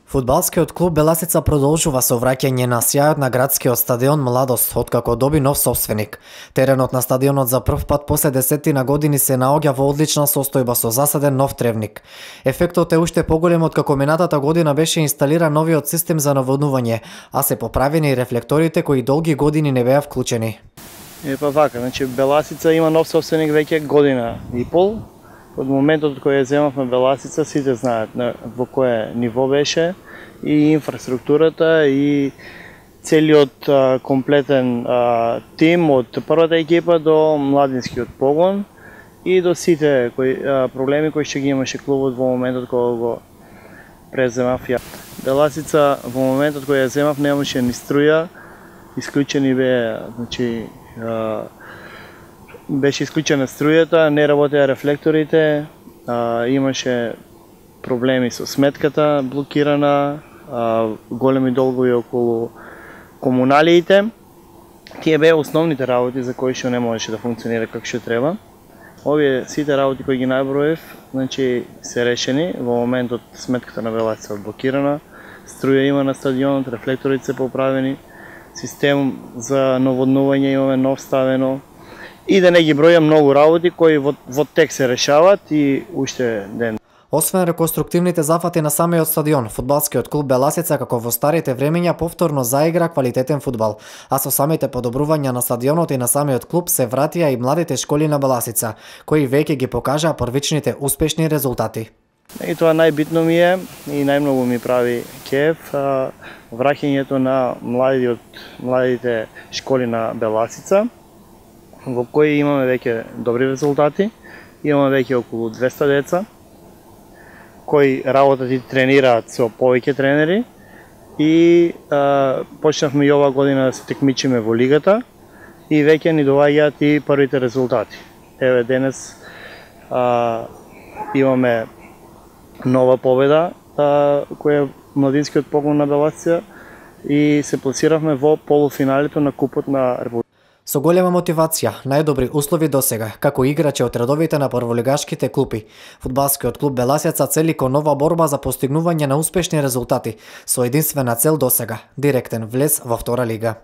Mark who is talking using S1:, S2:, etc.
S1: Фудбалскиот клуб Беласица продолжува со враќање на сјајот на градскиот стадион Младост, откако доби нов собственик. Теренот на стадионот за прв пат после десетина години се наоѓа во одлична состојба со засаден нов тревник. Ефектот е уште поголем откако минатата година беше инсталиран новиот систем за наводнување, а се поправени и рефлекторите кои долги години не беа вклучени.
S2: Вака, значи Беласица има нов собственик веќе година и пол. Од моментот кој ја земавме Беласица, сите знаат во кое ниво беше и инфраструктурата и целиот комплетен тим од првата екипа до младинскиот погон и до сите проблеми кои што ги имаше клубот во моментот кога го преземав ја. Беласица во моментот кој ја земав немаше ни струја, исклучени беа, значи беше исклучена струјата, не работеа рефлекторите, имаше проблеми со сметката блокирана, големи долгови околу комуналиите. Тие беа основните работи за кои што не можеше да функционира како што треба. Овие сите работи кои ги наброев, значи се решени. Во моментот сметката на Беласица е блокирана, струја има на стадионот, рефлекторите се поправени, систем за наводнување имаме нов ставено. И да не ги бројам многу работи кои во тек се решават и уште ден.
S1: Освен реконструктивните зафати на самиот стадион, фудбалскиот клуб Беласица како во старите времења повторно заигра квалитетен фудбал, а со самите подобрувања на стадионот и на самиот клуб се вратија и младите школи на Беласица, кои веќе ги покажаа првичните успешни резултати.
S2: И тоа најбитно ми е и најмногу ми прави кеф враќањето на младите школи на Беласица, во кои имаме веќе добри резултати. Имаме веќе околу 200 деца кои работат и тренираат со повеќе тренери и почнавме и ова година да се текмичиме во лигата и веќе ни доаѓаат и првите резултати. Еве денес имаме нова победа која е младинскиот погон на Беласица и се пласиравме во полуфиналето на Купот на Република.
S1: Со голема мотивација, најдобри услови досега, како играчи од редовите на прволигашките клупи, фудбалскиот клуб Беласица цели кон нова борба за постигнување на успешни резултати, со единствена цел досега – директен влез во втора лига.